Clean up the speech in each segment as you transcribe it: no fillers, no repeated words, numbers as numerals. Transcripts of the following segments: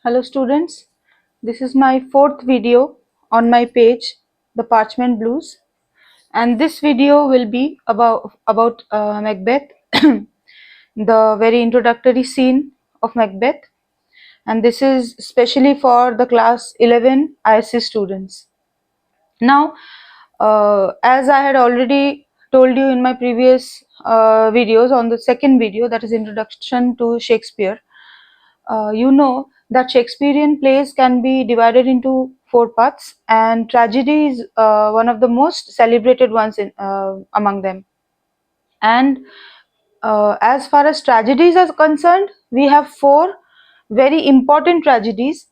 Hello students, this is my fourth video on my page, The Parchment Blues, and this video will be about Macbeth, the very introductory scene of Macbeth, and this is especially for the class 11 ISC students. Now, as I had already told you in my previous videos, on the second video, that is Introduction to Shakespeare, you know that Shakespearean plays can be divided into four parts, and tragedy is one of the most celebrated ones among them. And as far as tragedies are concerned, we have four very important tragedies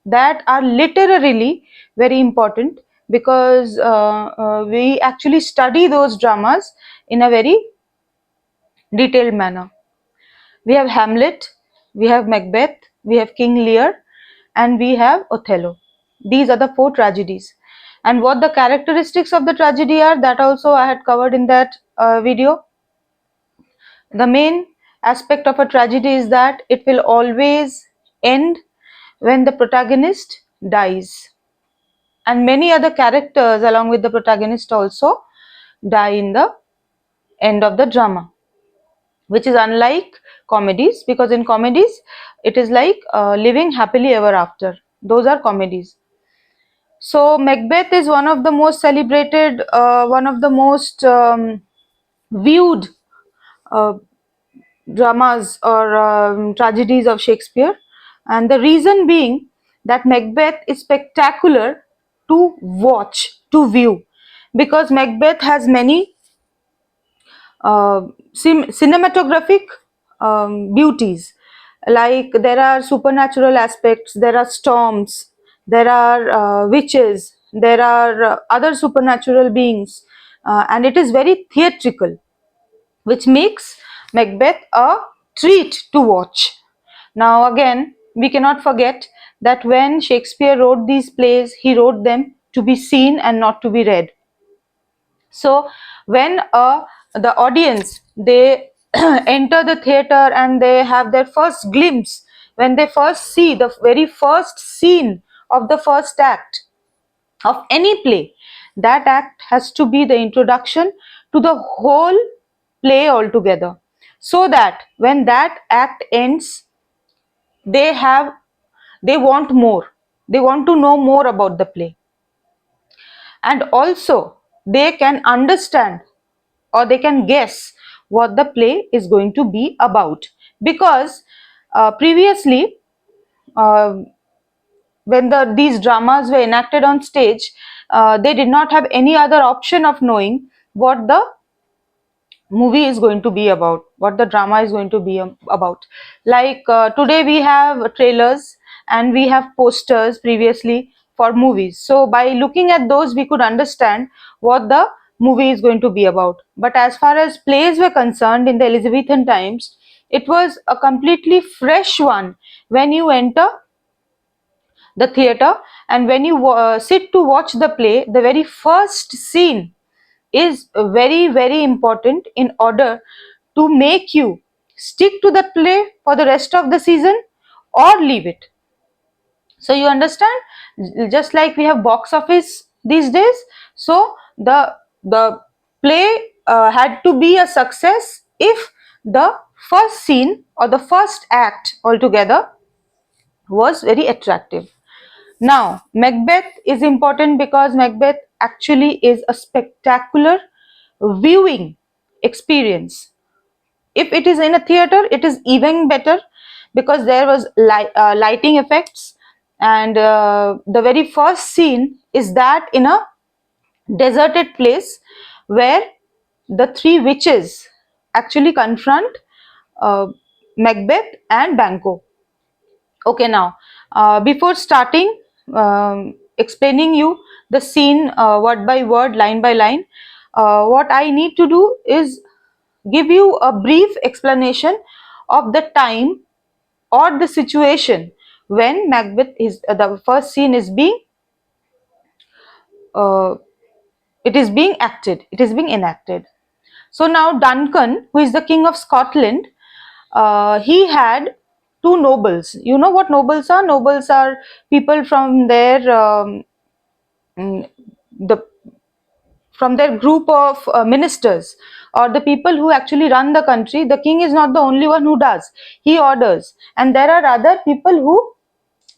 that are literally very important because we actually study those dramas in a very detailed manner. We have Hamlet, we have Macbeth, we have King Lear, and we have Othello. These are the four tragedies. And what the characteristics of the tragedy are, that also I had covered in that video. The main aspect of a tragedy is that it will always end when the protagonist dies. And many other characters along with the protagonist also die in the end of the drama, which is unlike comedies, because in comedies it is like living happily ever after. Those are comedies. So Macbeth is one of the most celebrated, one of the most viewed uh, dramas or tragedies of Shakespeare, and the reason being that Macbeth is spectacular to watch, to view, because Macbeth has many cinematographic beauties. Like there are supernatural aspects, there are storms, there are witches, there are other supernatural beings, and it is very theatrical, which makes Macbeth a treat to watch. Now again, we cannot forget that when Shakespeare wrote these plays, he wrote them to be seen and not to be read. So when the audience, they enter the theater and they have their first glimpse, when they first see the very first scene of the first act of any play, that act has to be the introduction to the whole play altogether, so that when that act ends, they they want more, they want to know more about the play, and also they can understand or they can guess what the play is going to be about, because previously, uh, when these dramas were enacted on stage, they did not have any other option of knowing what the movie is going to be about, what the drama is going to be about. Like today we have trailers and we have posters previously for movies, so by looking at those we could understand what the movie is going to be about. But as far as plays were concerned, in the Elizabethan times, it was a completely fresh one. When you enter the theater and when you sit to watch the play, the very first scene is very important in order to make you stick to the play for the rest of the season or leave it. So you understand, just like we have box office these days, so the play had to be a success if the first scene or the first act altogether was very attractive. Now, Macbeth is important because Macbeth actually is a spectacular viewing experience. If it is in a theater, it is even better because there was lighting effects, and the very first scene is that in a deserted place where the three witches actually confront uh, Macbeth and Banquo. Okay, now before starting explaining you the scene word by word, line by line, what I need to do is give you a brief explanation of the time or the situation when Macbeth is the first scene is being uh, it is being acted, it is being enacted. So now Duncan, who is the king of Scotland, he had two nobles. You know what nobles are? Nobles are people from their mm, the from their group of ministers, or the people who actually run the country. The king is not the only one who does, he orders, and there are other people who,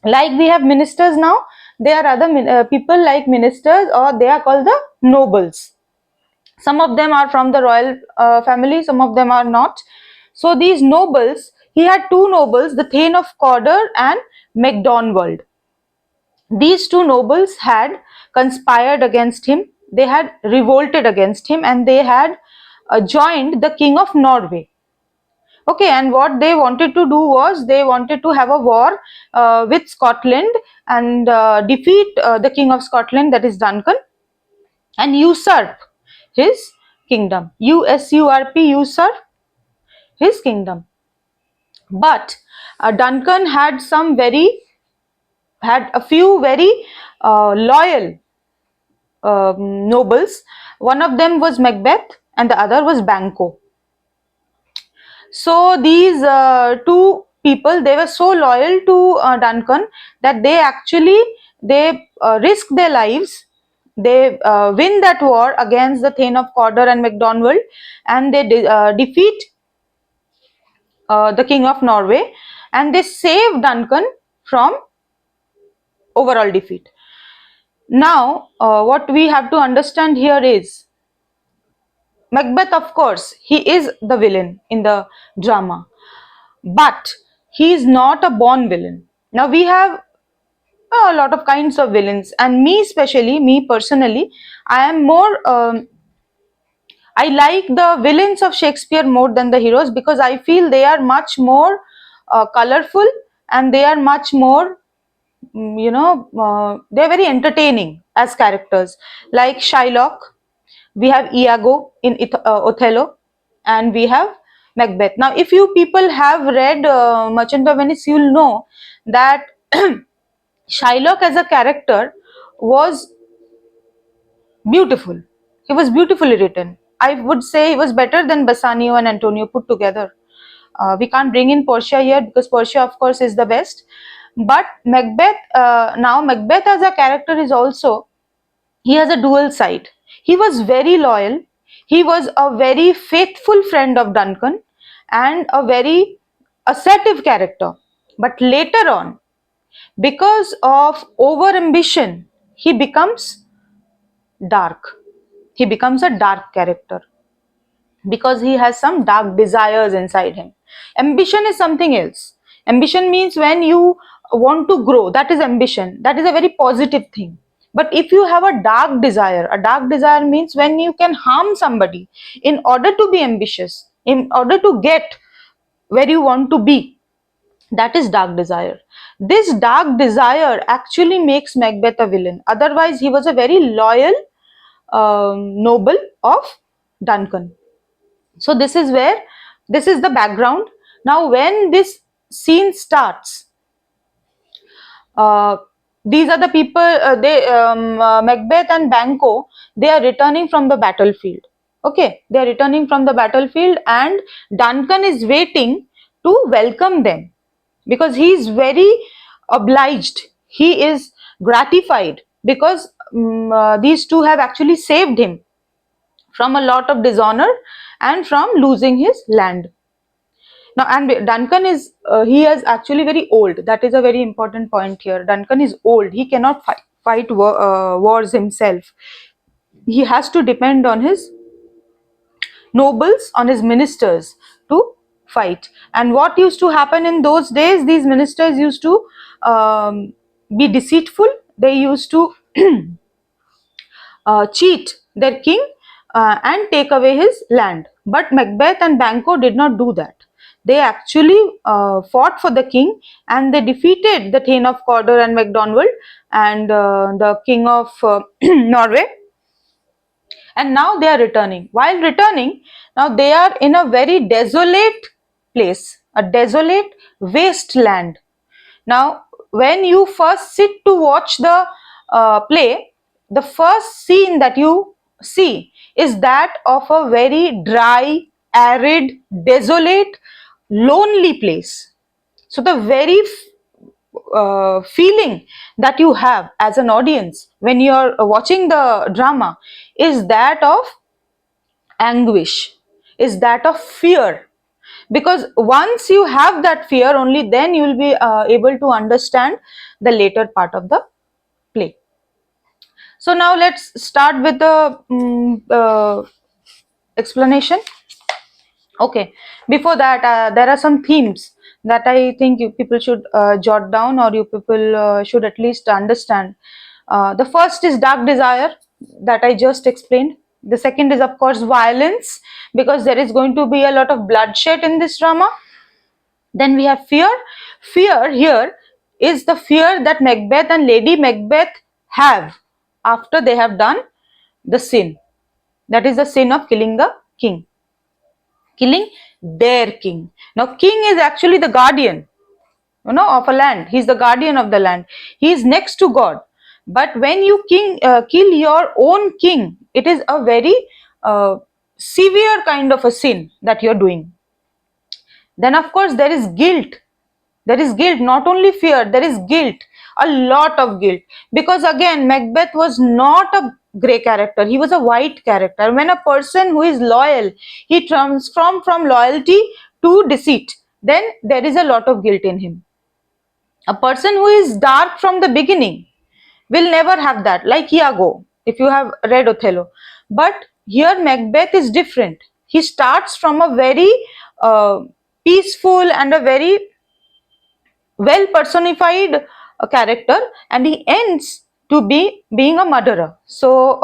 like we have ministers now, there are other people like ministers, or they are called the nobles. Some of them are from the royal family, some of them are not. So these nobles, he had two nobles, the Thane of Cawdor and MacDonald. These two nobles had conspired against him, they had revolted against him, and they had joined the King of Norway. Okay, and what they wanted to do was they wanted to have a war with Scotland, and defeat the King of Scotland, that is Duncan, and usurp his kingdom. USURP, usurp his kingdom. But Duncan had a few very loyal nobles. One of them was Macbeth and the other was Banquo. So these two people, they were so loyal to Duncan that they risk their lives. They win that war against the Thane of Cawdor and MacDonald, and they defeat the King of Norway, and they save Duncan from overall defeat. Now, what we have to understand here is Macbeth, of course, he is the villain in the drama, but he is not a born villain. Now, we have a lot of kinds of villains, and me personally, I am more. I like the villains of Shakespeare more than the heroes, because I feel they are much more colorful, and they are much more, they're very entertaining as characters. Like Shylock, we have Iago in Othello, and we have Macbeth. Now, if you people have read Merchant of Venice, you'll know that Shylock as a character was beautiful. He was beautifully written. I would say he was better than Bassanio and Antonio put together. We can't bring in Portia here because Portia, of course, is the best. But Macbeth, now Macbeth as a character is also, he has a dual side. He was very loyal. He was a very faithful friend of Duncan and a very assertive character. But later on, because of over ambition, he becomes dark. He becomes a dark character because he has some dark desires inside him. Ambition is something else. Ambition means when you want to grow, that is ambition. That is a very positive thing. But if you have a dark desire means when you can harm somebody in order to be ambitious, in order to get where you want to be. That is dark desire. This dark desire actually makes Macbeth a villain. Otherwise, he was a very loyal noble of Duncan. So this is the background. Now when this scene starts, uh, these are the people, Macbeth and Banquo, they are returning from the battlefield. Okay, they are returning from the battlefield, and Duncan is waiting to welcome them because he is very obliged. He is gratified because these two have actually saved him from a lot of dishonor and from losing his land. Now, and Duncan is, he is actually very old. That is a very important point here. Duncan is old. He cannot fight wars himself. He has to depend on his nobles, on his ministers to fight. And what used to happen in those days, these ministers used to be deceitful. They used to cheat their king and take away his land. But Macbeth and Banquo did not do that. They actually fought for the king, and they defeated the Thane of Cawdor and MacDonald and the king of Norway. And now they are returning. While returning, now they are in a very desolate place, a desolate wasteland. Now, when you first sit to watch the play, the first scene that you see is that of a very dry, arid, desolate, lonely place. So the very feeling that you have as an audience when you're watching the drama is that of anguish, is that of fear, because once you have that fear, only then you will be able to understand the later part of the play. So now let's start with the explanation. Okay, before that, there are some themes that I think you people should jot down, or you people should at least understand. The first is dark desire, that I just explained. The second is, of course, violence, because there is going to be a lot of bloodshed in this drama. Then we have fear. Fear here is the fear that Macbeth and Lady Macbeth have after they have done the sin. That is the sin of killing the king, killing their king. Now, king is actually the guardian, of a land. He is the guardian of the land. He is next to God. But when you kill your own king, it is a very severe kind of a sin that you are doing. Then, of course, there is guilt. There is guilt, not only fear, there is guilt, a lot of guilt. Because again, Macbeth was not a grey character, he was a white character. When a person who is loyal, he transforms from loyalty to deceit, then there is a lot of guilt in him. A person who is dark from the beginning will never have that, like Iago, if you have read Othello. But here Macbeth is different. He starts from a very peaceful and a very well personified character, and he ends to be being a murderer. So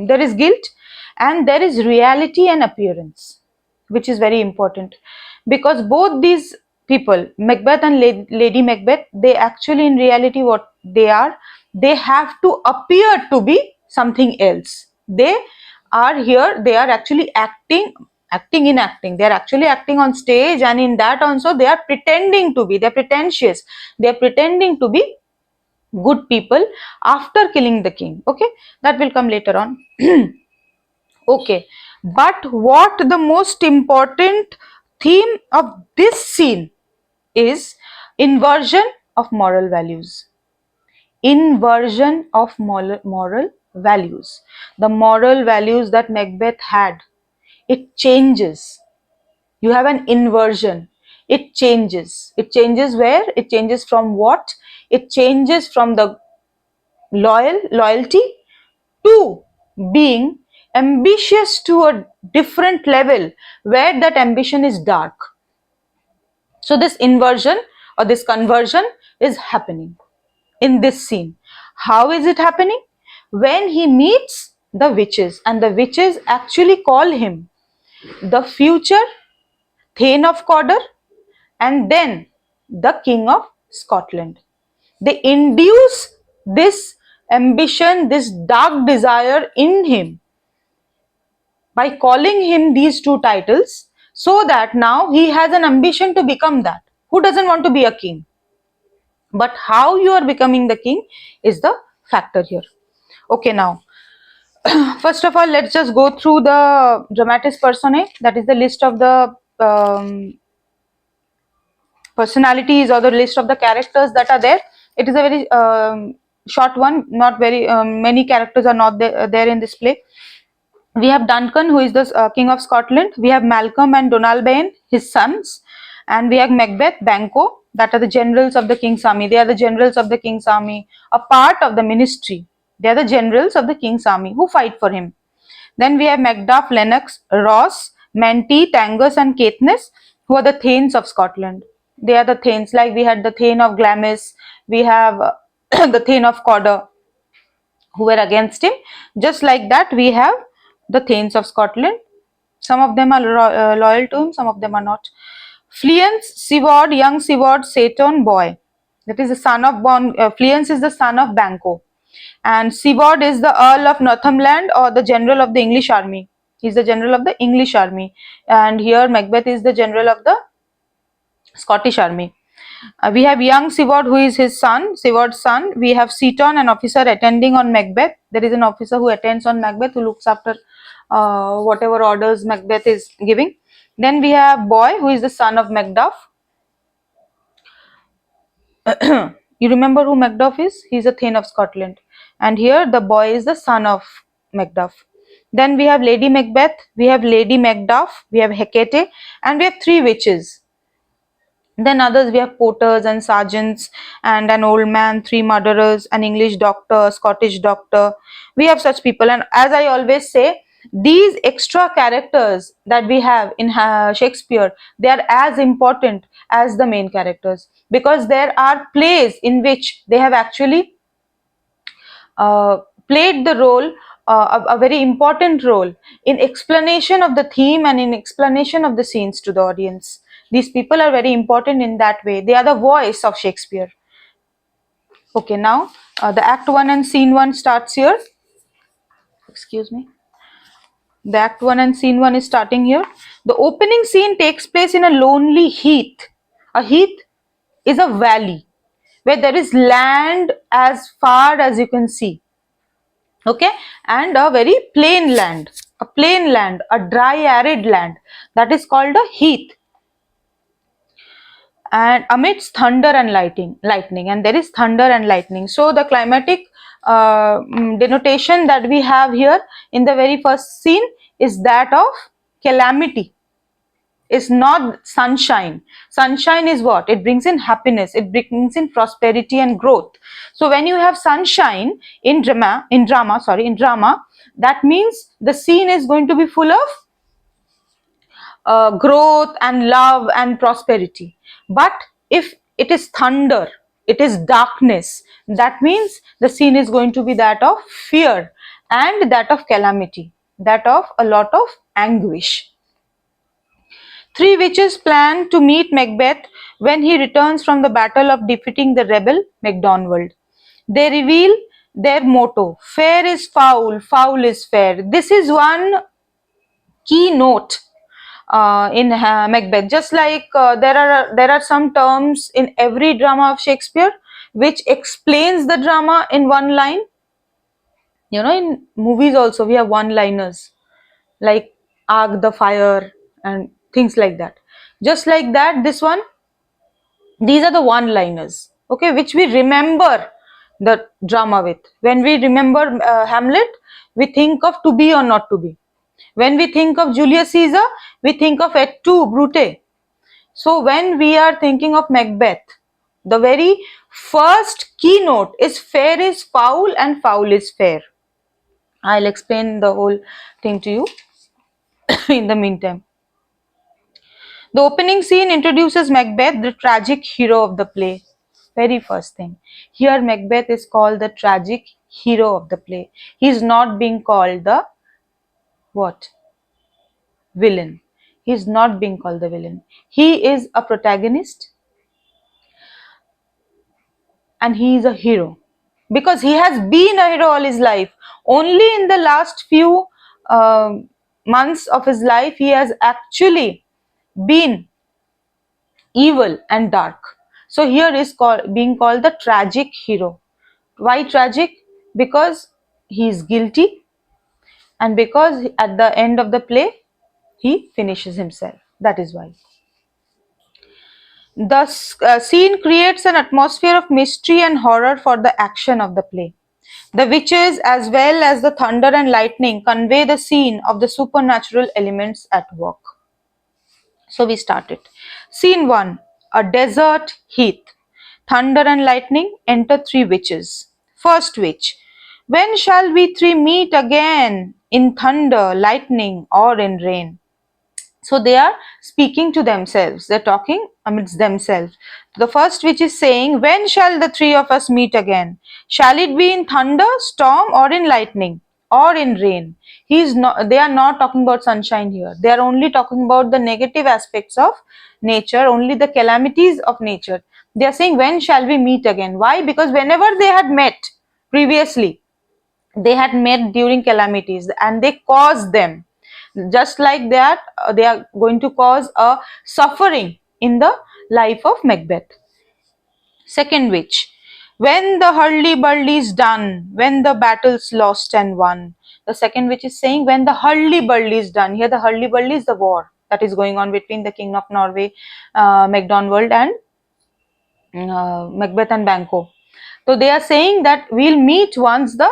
there is guilt, and there is reality and appearance, which is very important, because both these people, Macbeth and Lady Macbeth, they actually in reality what they are, they have to appear to be something else. They are here, they are actually acting, they are actually acting on stage, and in that also they are pretending to be, they are pretentious, they are pretending to be good people after killing the king. Okay, that will come later on. Okay, but what the most important theme of this scene is inversion of moral values. Inversion of moral values. The moral values that Macbeth had, it changes. You have an inversion. It changes. It changes where? It changes from what? It changes from the loyalty to being ambitious to a different level where that ambition is dark. So this inversion or this conversion is happening in this scene. How is it happening? When he meets the witches, and the witches actually call him the future Thane of Cawdor and then the King of Scotland. They induce this ambition, this dark desire in him by calling him these two titles, so that now he has an ambition to become that. Who doesn't want to be a king? But how you are becoming the king is the factor here. Okay, now first of all, let's just go through the dramatis personae, that is the list of the personalities or the list of the characters that are there. It is a very short one, not very many characters are not there in this play. We have Duncan, who is the King of Scotland. We have Malcolm and Donalbain, his sons, and we have Macbeth, Banquo, that are the generals of the king's army. They are the generals of the king's army, a part of the ministry. They are the generals of the king's army who fight for him. Then we have Macduff, Lennox, Ross, Menteith, Angus, and Caithness, who are the Thanes of Scotland. They are the Thanes, like we had the Thane of Glamis, we have the Thane of Cawdor, who were against him. Just like that, we have the Thanes of Scotland. Some of them are loyal to him, some of them are not. Fleance, Siward, young Siward, Seyton, boy. That is the son of Fleance is the son of Banquo. And Siward is the Earl of Northumberland, or the general of the English army. He is the general of the English army. And here Macbeth is the general of the Scottish army. We have young Siward, who is his son, Siward's son. We have Seyton, an officer attending on Macbeth. There is an officer who attends on Macbeth, who looks after whatever orders Macbeth is giving. Then we have Boy, who is the son of Macduff. You remember who Macduff is? He's a Thane of Scotland. And here the boy is the son of Macduff. Then we have Lady Macbeth, we have Lady Macduff, we have Hecate, and we have three witches. Then others, we have porters and sergeants and an old man, three murderers, an English doctor, a Scottish doctor. We have such people, and as I always say, these extra characters that we have in Shakespeare, they are as important as the main characters, because there are plays in which they have actually uh, played the role, a very important role in explanation of the theme and in explanation of the scenes to the audience. These people are very important in that way. They are the voice of Shakespeare. Okay, now the act 1 and scene 1 starts here. Excuse me. The act 1 and scene 1 is starting here. The opening scene takes place in a lonely heath. A heath is a valley where there is land as far as you can see. Okay, and a very plain land, a dry arid land, that is called a heath. And amidst thunder and lightning, and there is thunder and lightning. So the climatic denotation that we have here in the very first scene is that of calamity. Is not sunshine. Sunshine is what? It brings in happiness, it brings in prosperity and growth. So when you have sunshine in drama, that means the scene is going to be full of growth and love and prosperity. But if it is thunder, it is darkness, that means the scene is going to be that of fear and that of calamity, that of a lot of anguish. Three witches plan to meet Macbeth when he returns from the battle of defeating the rebel Macdonald. They reveal their motto: fair is foul, foul is fair. This is one key note in Macbeth. Just like there are some terms in every drama of Shakespeare which explains the drama in one line. You know, in movies also we have one-liners like arc the fire and things like that. Just like that, this one, these are the one-liners, okay, which we remember the drama with. When we remember Hamlet, we think of to be or not to be. When we think of Julius Caesar, we think of et tu, Brute. So when we are thinking of Macbeth, the very first keynote is fair is foul and foul is fair. I'll explain the whole thing to you in the meantime. The opening scene introduces Macbeth, the tragic hero of the play. Very first thing. Here Macbeth is called the tragic hero of the play. He is not being called the what? Villain. He is not being called the villain. He is a protagonist and he is a hero. Because he has been a hero all his life. Only in the last few months of his life he has actually been evil and dark. So here is being called the tragic hero. Why tragic? Because he is guilty and because at the end of the play he finishes himself. That is why. The scene creates an atmosphere of mystery and horror for the action of the play. The witches as well as the thunder and lightning convey the scene of the supernatural elements at work. So we started. Scene 1, a desert heath. Thunder and lightning enter three witches. First witch, when shall we three meet again in thunder, lightning, or in rain? So they are speaking to themselves, they're talking amidst themselves. The first witch is saying, when shall the three of us meet again? Shall it be in thunder, storm, or in lightning, or in rain? They are not talking about sunshine here. They are only talking about the negative aspects of nature, only the calamities of nature. They are saying, when shall we meet again? Why? Because whenever they had met previously, they had met during calamities and they caused them. Just like that, they are going to cause a suffering in the life of Macbeth. Second witch, when the hurly-burly is done, when the battle's lost and won. The second witch is saying, when the hurly-burly is done. Here the hurly-burly is the war that is going on between the King of Norway, Macdonald, and Macbeth and Banquo. So they are saying that we'll meet once the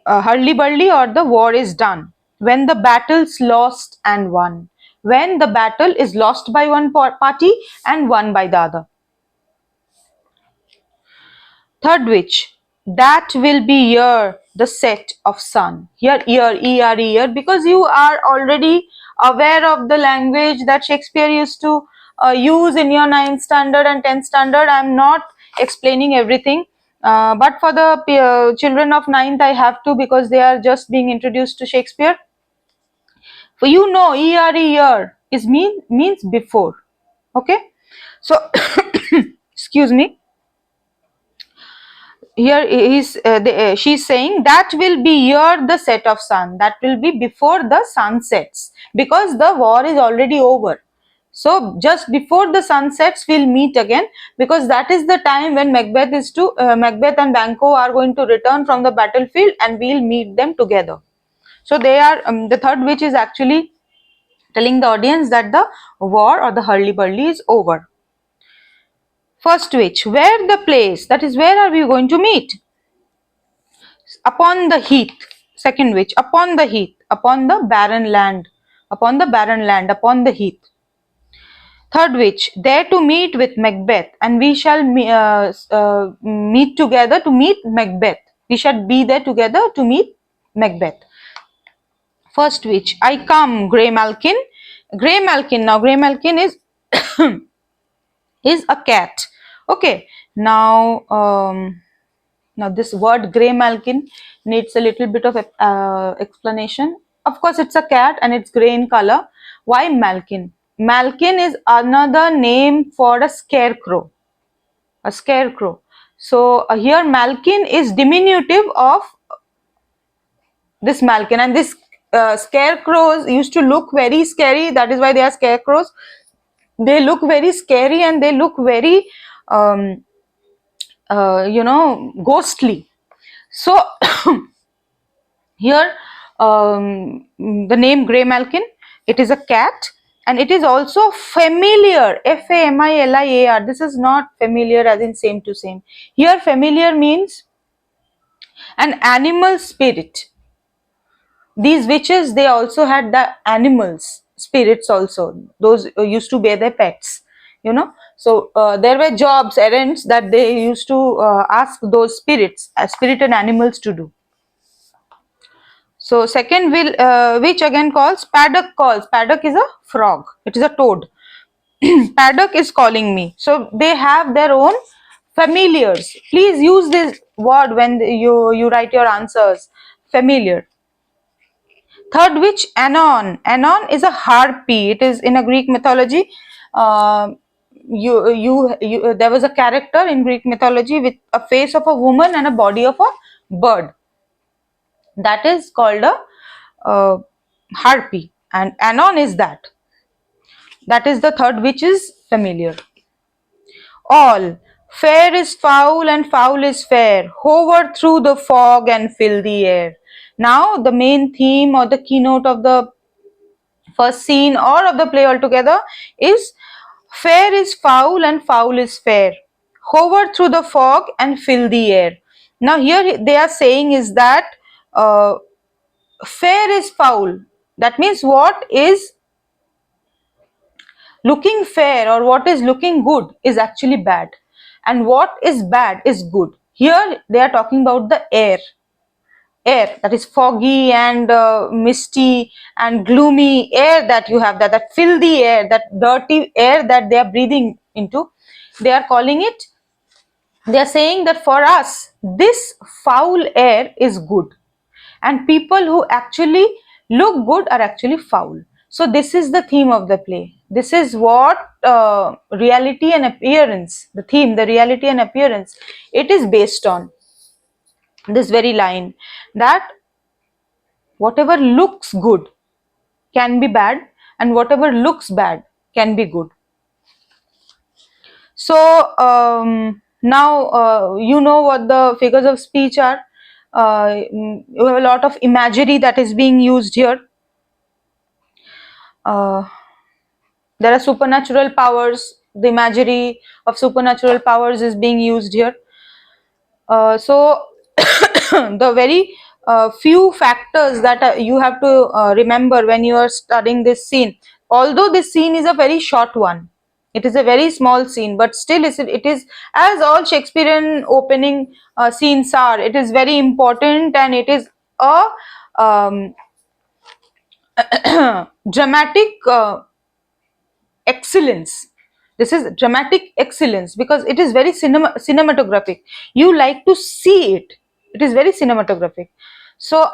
hurly-burly or the war is done, when the battle's lost and won, when the battle is lost by one party and won by the other. Third witch, that will be year the set of sun. Here year, E-R-E, year, because you are already aware of the language that Shakespeare used to use in your 9th standard and 10th standard. I am not explaining everything. But for the children of 9th, I have to, because they are just being introduced to Shakespeare. For you know, E-R-E, year is means before. Okay, so excuse me. Here is she's saying that will be year the set of sun, that will be before the sun sets, because the war is already over. So just before the sun sets we'll meet again, because that is the time when Macbeth and Banquo are going to return from the battlefield, and we'll meet them together. So they are the third witch is actually telling the audience that the war or the hurly-burly is over. First witch, where the place, that is where are we going to meet? Upon the heath. Second witch, upon the heath, upon the barren land, upon the barren land, upon the heath. Third witch, there to meet with Macbeth, and we shall meet together to meet Macbeth. We shall be there together to meet Macbeth. First witch, I come, Grey Malkin. Grey Malkin, now Grey Malkin is is a cat. Okay, now now this word Grey Malkin needs a little bit of explanation. Of course, it's a cat and it's grey in color. Why Malkin? Malkin is another name for a scarecrow. A scarecrow. So here Malkin is diminutive of this Malkin, and this scarecrows used to look very scary. That is why they are scarecrows. They look very scary and they look very ghostly. So here the name Grey Malkin, it is a cat, and it is also familiar, F-A-M-I-L-I-A-R. This is not familiar as in same to same. Here familiar means an animal spirit. These witches, they also had the animals spirits also. Those used to bear their pets, you know. So there were jobs, errands that they used to ask those spirits, spirited animals to do. So second witch again calls, Paddock calls. Paddock is a frog. It is a toad. Paddock is calling me. So they have their own familiars. Please use this word when you write your answers. Familiar. Third witch, Anon. Anon is a harpy. It is in a Greek mythology. There was a character in Greek mythology with a face of a woman and a body of a bird. That is called a harpy, and Anon is that. That is the third witch is familiar. All. Fair is foul and foul is fair. Hover through the fog and fill the air. Now the main theme or the keynote of the first scene or of the play altogether is fair is foul and foul is fair. Hover through the fog and fill the air. Now here they are saying is that fair is foul. That means what is looking fair or what is looking good is actually bad, and what is bad is good. Here they are talking about the air that is foggy and misty and gloomy air that you have, that fill the air, that dirty air that they are breathing into. They are calling it, they are saying that for us this foul air is good, and people who actually look good are actually foul. So this is the theme of the play. This is what reality and appearance, the theme, the reality and appearance, it is based on this very line, that whatever looks good can be bad and whatever looks bad can be good. So now you know what the figures of speech are. You have a lot of imagery that is being used here. There are supernatural powers the imagery of supernatural powers is being used here. So the very few factors that you have to remember when you are studying this scene, although this scene is a very short one, it is a very small scene, but still it is, as all Shakespearean opening scenes are, it is very important, and it is a um, dramatic excellence. This is dramatic excellence because it is very cinematographic. You like to see it. It is very cinematographic. So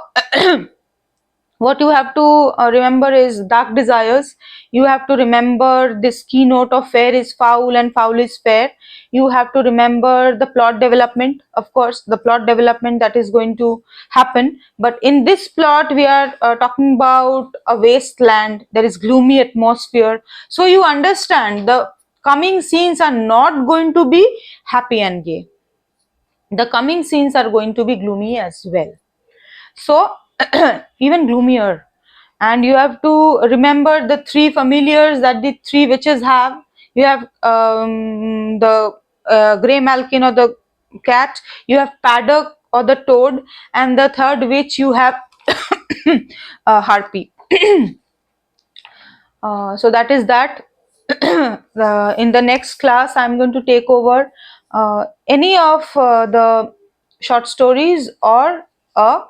what you have to remember is dark desires. You have to remember this keynote of fair is foul and foul is fair. You have to remember the plot development, of course, the plot development that is going to happen. But in this plot we are talking about a wasteland, there is gloomy atmosphere, so you understand the coming scenes are not going to be happy and gay. The coming scenes are going to be gloomy as well, so even gloomier. And you have to remember the three familiars that the three witches have. You have the grey malkin or the cat, you have paddock or the toad, and the third witch you have harpy. So that is that. In the next class I'm going to take over any of the short stories or a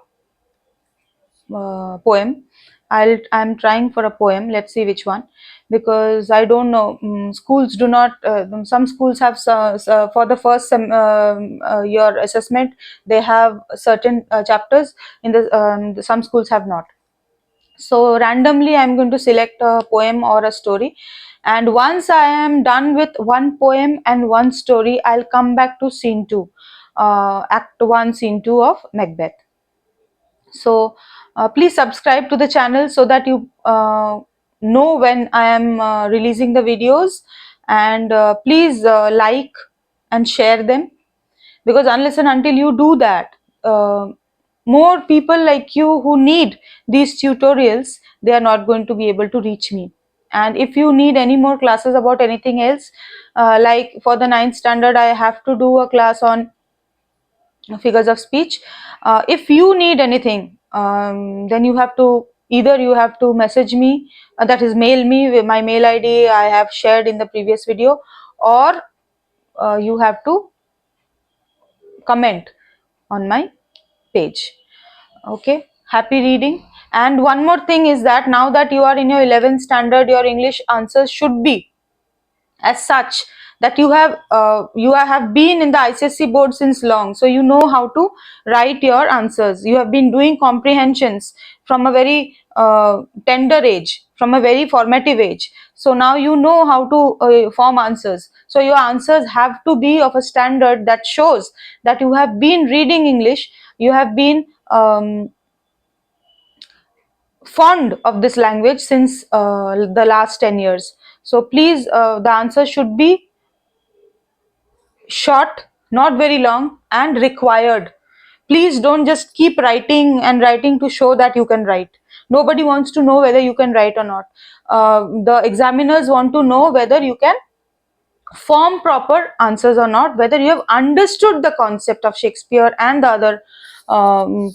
poem. I'm trying for a poem. Let's see which one, because I don't know. Schools do not. Some schools have for the first year assessment. They have certain chapters. In the some schools have not. So randomly, I'm going to select a poem or a story, and once I am done with one poem and one story, I'll come back to scene two, Act one, scene two of Macbeth. So please subscribe to the channel so that you know when I am releasing the videos, and please like and share them, because unless and until you do that, more people like you who need these tutorials, they are not going to be able to reach me. And if you need any more classes about anything else, like for the 9th standard I have to do a class on figures of speech. If you need anything, then you have to either you have to message me, that is mail me with my mail ID I have shared in the previous video, or you have to comment on my page. Okay, happy reading. And one more thing is that now that you are in your 11th standard, your English answers should be as such that you have been in the ICSE board since long, so you know how to write your answers. You have been doing comprehensions from a very tender age, from a very formative age, so now you know how to form answers. So your answers have to be of a standard that shows that you have been reading English, you have been fond of this language since the last 10 years. So please, the answer should be short, not very long, and required. Please don't just keep writing and writing to show that you can write. Nobody wants to know whether you can write or not. The examiners want to know whether you can form proper answers or not, whether you have understood the concept of Shakespeare and the other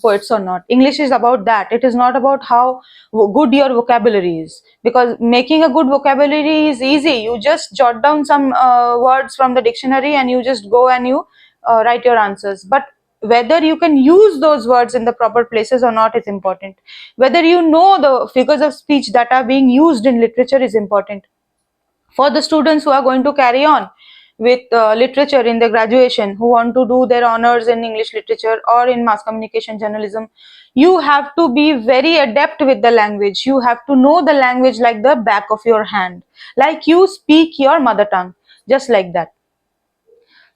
poets or not. English is about that. It is not about how good your vocabulary is, because making a good vocabulary is easy. You just jot down some words from the dictionary and you just go and you write your answers. But whether you can use those words in the proper places or not is important. Whether you know the figures of speech that are being used in literature is important. For the students who are going to carry on with literature in their graduation, who want to do their honors in English literature or in mass communication journalism, you have to be very adept with the language. You have to know the language like the back of your hand, like you speak your mother tongue, just like that.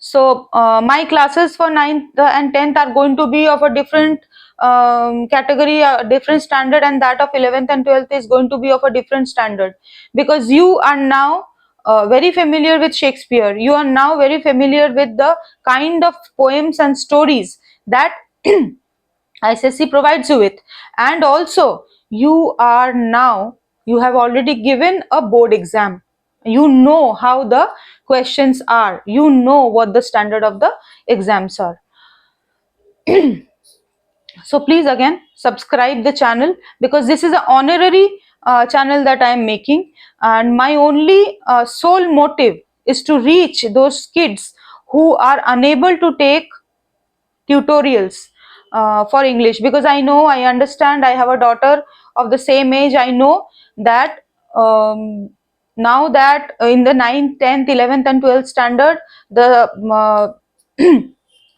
So my classes for 9th and 10th are going to be of a different category, a different standard, and that of 11th and 12th is going to be of a different standard, because you are now very familiar with Shakespeare. You are now very familiar with the kind of poems and stories that ICSE provides you with, and also you have already given a board exam. You know how the questions are. You know what the standard of the exams are. So please again subscribe the channel, because this is an honorary channel that I am making, and my only sole motive is to reach those kids who are unable to take tutorials for English, because I understand, I have a daughter of the same age. I know that now that in the 9th, 10th, 11th and 12th standard, the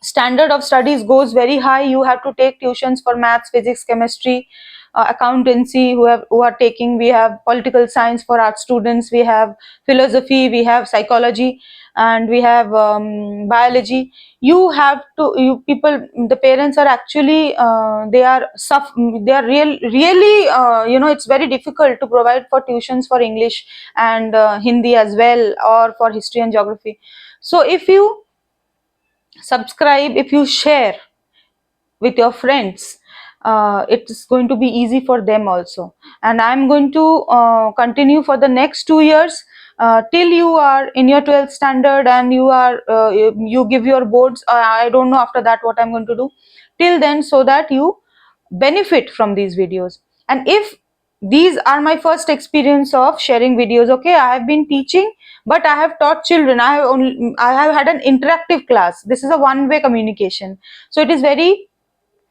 standard of studies goes very high. You have to take tuitions for maths, physics, chemistry, accountancy, who are taking. We have political science for art students, we have philosophy, we have psychology, and we have biology. You have to, you people, the parents are actually they are really it's very difficult to provide for tuitions for English and Hindi as well, or for history and geography. So if you subscribe, if you share with your friends, it's going to be easy for them also. And I'm going to continue for the next 2 years, till you are in your 12th standard and you give your boards. I don't know after that what I'm going to do till then, so that you benefit from these videos. And if these are my first experience of sharing videos, okay, I have been teaching, but I have taught children. I have had an interactive class. This is a one-way communication, so it is very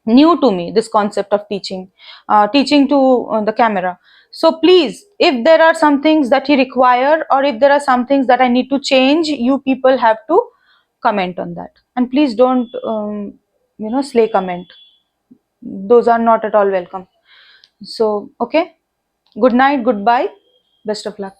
new to me, this concept of teaching to the camera. So please, if there are some things that you require, or if there are some things that I need to change, you people have to comment on that. And please don't slay comment. Those are not at all welcome. So okay, good night, goodbye, best of luck.